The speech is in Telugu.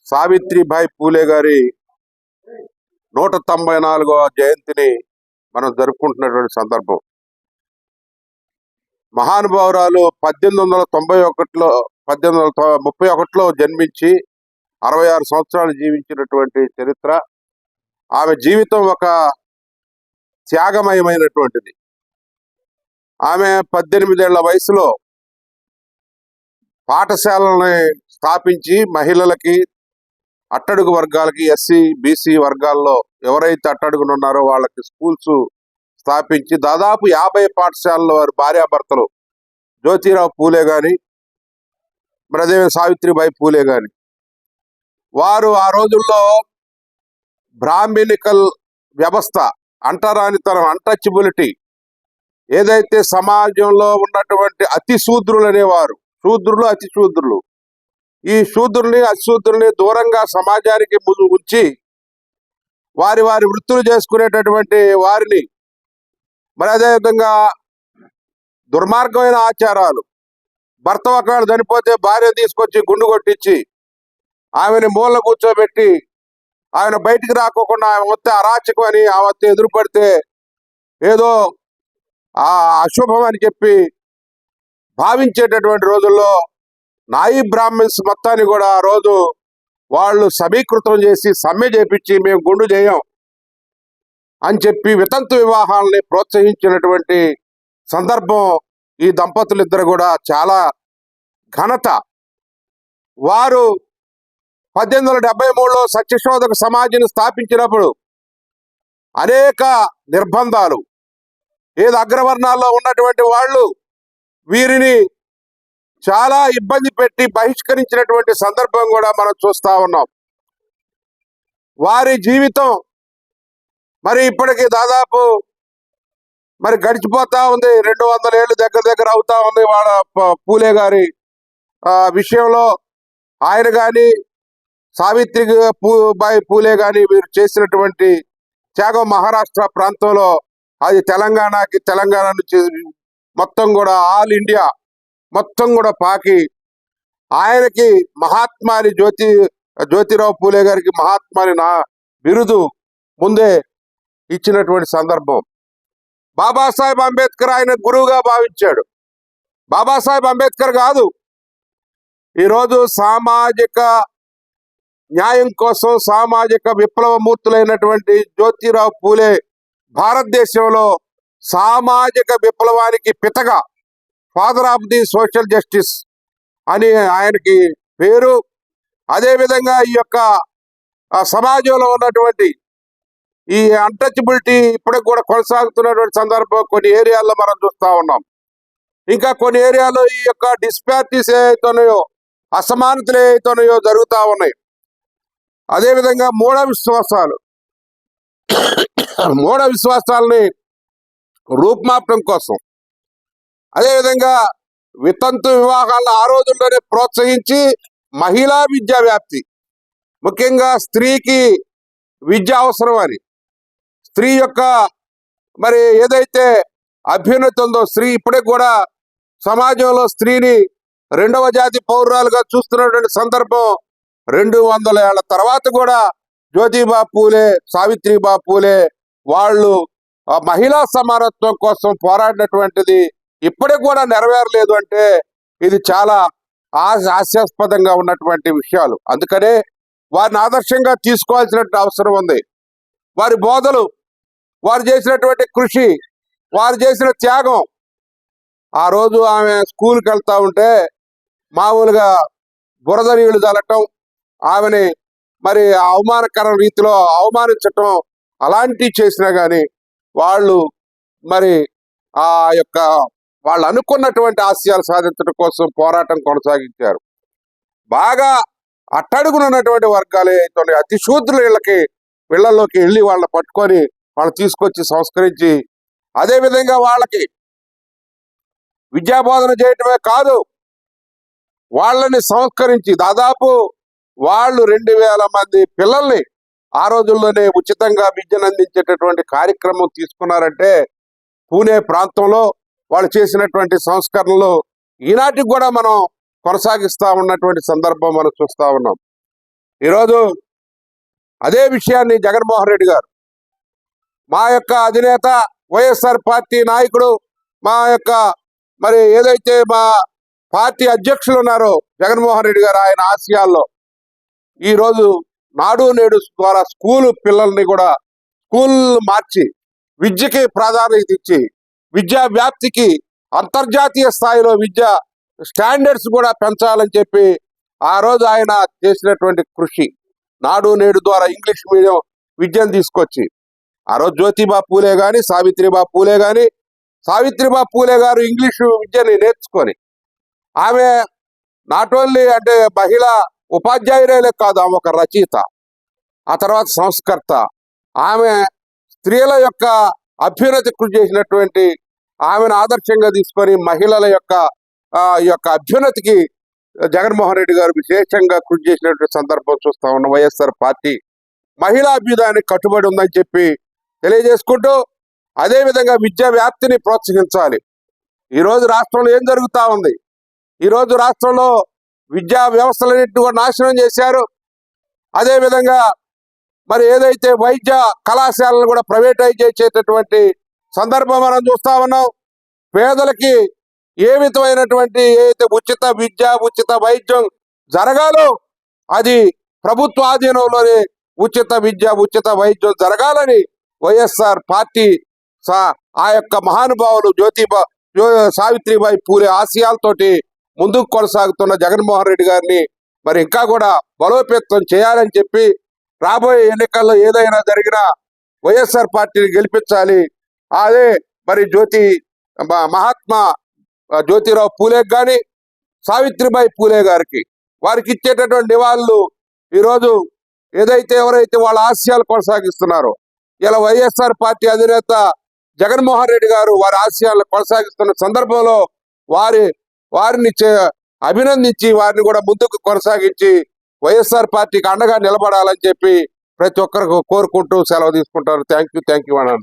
సావిత్రిబాయి పూలే గారి 194వ జయంతిని మనం జరుపుకుంటున్నటువంటి సందర్భం. మహానుభావురాలు 1831లో జన్మించి 66 సంవత్సరాలు జీవించినటువంటి చరిత్ర. ఆమె జీవితం ఒక త్యాగమయమైనటువంటిది. ఆమె 18 ఏళ్ల వయసులో పాఠశాలని స్థాపించి మహిళలకి, అట్టడుగు వర్గాలకి, ఎస్సీ బీసీ వర్గాల్లో ఎవరైతే అట్టడుగునున్నారో వాళ్ళకి స్కూల్స్ స్థాపించి దాదాపు 50 పాఠశాలలో వారి భార్యాభర్తలు జ్యోతిరావు పూలే గాని, మరి అదే సావిత్రిబాయి పూలే గాని, వారు ఆ రోజుల్లో బ్రాహ్మణికల్ వ్యవస్థ, అంటరానితనం, అన్టచబిలిటీ, ఏదైతే సమాజంలో ఉన్నటువంటి అతి శూద్రులు అనేవారు, శూద్రులు అతి శూద్రులు, ఈ శూద్రుల్ని అతిశూద్రుల్ని దూరంగా సమాజానికి ముందు ఉంచి వారి వారి వృత్తులు చేసుకునేటటువంటి వారిని, మరి అదేవిధంగా దుర్మార్గమైన ఆచారాలు, భర్త ఒకవేళ చనిపోతే భార్య తీసుకొచ్చి గుండు కొట్టించి ఆమెని మూల కూర్చోబెట్టి ఆయన బయటికి రాకోకుండా ఆమె వస్తే అరాచకం అని, ఆమె వస్తే ఎదురుపడితే ఏదో అశుభం అని చెప్పి భావించేటటువంటి రోజుల్లో నాయి బ్రాహ్మిన్స్ మొత్తాన్ని కూడా ఆ రోజు వాళ్ళు సమీకృతం చేసి సమ్మె చేపించి మేము గుండు చేయం అని చెప్పి వితంతు వివాహాలని ప్రోత్సహించినటువంటి సందర్భం. ఈ దంపతులిద్దరు కూడా చాలా ఘనత. వారు 1873లో సత్యశోధక సమాజాన్ని స్థాపించినప్పుడు అనేక నిర్బంధాలు, ఏది అగ్రవర్ణాల్లో ఉన్నటువంటి వాళ్ళు వీరిని చాలా ఇబ్బంది పెట్టి బహిష్కరించినటువంటి సందర్భం కూడా మనం చూస్తా ఉన్నాం. వారి జీవితం మరి ఇప్పటికి దాదాపు మరి గడిచిపోతా ఉంది. 200 ఏళ్ళు దగ్గర అవుతా ఉంది. వాళ్ళ పూలే గారి విషయంలో ఆయన కానీ, సావిత్రిబాయి పూలే కానీ వీరు చేసినటువంటి త్యాగం మహారాష్ట్ర ప్రాంతంలో, అది తెలంగాణ నుంచి మొత్తం కూడా ఆల్ ఇండియా మొత్తం కూడా పాకి ఆయనకి మహాత్మాని జ్యోతిరావు పూలే గారికి మహాత్మాని బిరుదు ముందే ఇచ్చినటువంటి సందర్భం. బాబాసాహెబ్ అంబేద్కర్ ఆయన గురువుగా భావించాడు. బాబాసాహెబ్ అంబేద్కర్ కాదు, ఈరోజు సామాజిక న్యాయం కోసం సామాజిక విప్లవమూర్తులైనటువంటి జ్యోతిరావు పూలే భారతదేశంలో సామాజిక విప్లవానికి పితగా, father of the social justice అని ఆయనకి పేరు. అదేవిధంగా ఈ యొక్క సమాజంలో ఉన్నటువంటి ఈ అన్టచబిలిటీ ఇప్పటికి కూడా కొనసాగుతున్నటువంటి సందర్భం కొన్ని ఏరియాల్లో మనం చూస్తూ ఉన్నాం. ఇంకా కొన్ని ఏరియాలో ఈ యొక్క డిస్పారిటీస్ ఏవైతున్నాయో, అసమానతలు ఏవైతున్నాయో జరుగుతూ ఉన్నాయి. అదేవిధంగా మూఢ విశ్వాసాలని రూపుమాపడం కోసం, అదేవిధంగా వితంతు వివాహాలను ఆ రోజుల్లోనే ప్రోత్సహించి మహిళా విద్యా వ్యాప్తి, ముఖ్యంగా స్త్రీకి విద్య అవసరం అని, స్త్రీ యొక్క మరి ఏదైతే అభ్యున్నతి ఉందో, స్త్రీ ఇప్పటికి కూడా సమాజంలో స్త్రీని 2వ జాతి పౌరురాలుగా చూస్తున్నటువంటి సందర్భం. 200 ఏళ్ల తర్వాత కూడా జ్యోతిబా పూలే, సావిత్రిబాయి పూలే వాళ్ళు మహిళా సమానత్వం కోసం పోరాడినటువంటిది ఇప్పటికి కూడా నెరవేరలేదు అంటే ఇది చాలా హాస్యాస్పదంగా ఉన్నటువంటి విషయాలు. అందుకనే వారిని ఆదర్శంగా తీసుకోవాల్సిన అవసరం ఉంది. వారి బోధలు, వారు చేసినటువంటి కృషి, వారు చేసిన త్యాగం. ఆ రోజు ఆమె స్కూల్కి వెళ్తా ఉంటే మామూలుగా బురద నీళ్లు చల్లటం, ఆమెని మరి అవమానకర రీతిలో అవమానించటం అలాంటివి చేసినా కానీ వాళ్ళు మరి ఆ యొక్క వాళ్ళు అనుకున్నటువంటి ఆశయాలు సాధించడం కోసం పోరాటం కొనసాగించారు. బాగా అట్టడుగునున్నటువంటి వర్గాలు అయితే అతి శూద్రుల ఇళ్లలోకి వెళ్ళి వాళ్ళని పట్టుకొని వాళ్ళు తీసుకొచ్చి సంస్కరించి, అదేవిధంగా వాళ్ళకి విద్యాబోధన చేయటమే కాదు, వాళ్ళని సంస్కరించి దాదాపు వాళ్ళు 2000 మంది పిల్లల్ని ఆ రోజుల్లోనే ఉచితంగా విద్యను అందించేటటువంటి కార్యక్రమం తీసుకున్నారంటే పూణే ప్రాంతంలో వాళ్ళు చేసినటువంటి సంస్కరణలు ఈనాటికి కూడా మనం కొనసాగిస్తా ఉన్నటువంటి సందర్భం మనం చూస్తా ఉన్నాం. ఈరోజు అదే విషయాన్ని జగన్మోహన్ రెడ్డి గారు, మా యొక్క అధినేత వైఎస్ఆర్ పార్టీ నాయకుడు, మా యొక్క మరి ఏదైతే మా పార్టీ అధ్యక్షులు ఉన్నారో జగన్మోహన్ రెడ్డి గారు, ఆయన ఆశయాల్లో ఈరోజు నాడు నేడు ద్వారా స్కూల్ పిల్లల్ని కూడా స్కూల్ మార్చి విద్యకి ప్రాధాన్యత ఇచ్చి విద్యా వ్యాప్తికి అంతర్జాతీయ స్థాయిలో విద్యా స్టాండర్డ్స్ కూడా పెంచాలని చెప్పి ఆ రోజు ఆయన చేసినటువంటి కృషి, నాడు నేడు ద్వారా ఇంగ్లీష్ మీడియం విద్యను తీసుకొచ్చి ఆ రోజు జ్యోతిబా పూలే కానీ సావిత్రిబా పూలే కానీ సావిత్రిబా పూలే గారు ఇంగ్లీషు విద్యని నేర్చుకొని ఆమె నాట్ ఓన్లీ అంటే మహిళా ఉపాధ్యాయురాలే కాదు, ఆమె ఒక రచయిత, ఆ తర్వాత సంస్కర్త. ఆమె స్త్రీల యొక్క అభ్యున్నతి కృషి చేసినటువంటి ఆమెను ఆదర్శంగా తీసుకొని మహిళల యొక్క అభ్యున్నతికి జగన్మోహన్ రెడ్డి గారు విశేషంగా కృషి చేసినటువంటి సందర్భం చూస్తా ఉన్న వైఎస్ఆర్ పార్టీ మహిళా అభ్యుదయానికి కట్టుబడి ఉందని చెప్పి తెలియజేసుకుంటూ, అదేవిధంగా విద్యా వ్యాప్తిని ప్రోత్సహించాలి. ఈరోజు రాష్ట్రంలో ఏం జరుగుతూ ఉంది? ఈరోజు రాష్ట్రంలో విద్యా వ్యవస్థలన్నింటినీ కూడా నాశనం చేశారు. అదేవిధంగా మరి ఏదైతే వైద్య కళాశాలను కూడా ప్రైవేటైజ్ చేసేటటువంటి సందర్భం మనం చూస్తా ఉన్నాం. పేదలకి ఏ విధమైనటువంటి ఏదైతే ఉచిత విద్య ఉచిత వైద్యం జరగాలో అది ప్రభుత్వ ఆధీనంలోనే ఉచిత విద్య ఉచిత వైద్యం జరగాలని వైఎస్ఆర్ పార్టీ ఆ యొక్క మహానుభావులు సావిత్రిబాయి పూలే ఆశయాలతోటి ముందుకు కొనసాగుతున్న జగన్మోహన్ రెడ్డి గారిని మరి ఇంకా కూడా బలోపేతం చేయాలని చెప్పి రాబోయే ఎన్నికల్లో ఏదైనా జరిగినా వైఎస్ఆర్ పార్టీని గెలిపించాలి. అదే మరి మహాత్మా జ్యోతిరావు పూలే కానీ సావిత్రిబాయి పూలే గారికి వారికి ఇచ్చేటటువంటి నివాళులు ఈరోజు ఏదైతే ఎవరైతే వాళ్ళ ఆశయాలు కొనసాగిస్తున్నారో, ఇలా వైఎస్ఆర్ పార్టీ అధినేత జగన్మోహన్ రెడ్డి గారు వారి ఆశయాలను కొనసాగిస్తున్న సందర్భంలో వారిని అభినందించి వారిని కూడా ముందుకు కొనసాగించి వైఎస్ఆర్ పార్టీకి అండగా నిలబడాలని చెప్పి ప్రతి ఒక్కరికి కోరుకుంటూ సెలవు తీసుకుంటారు. థ్యాంక్ యూ అనండి.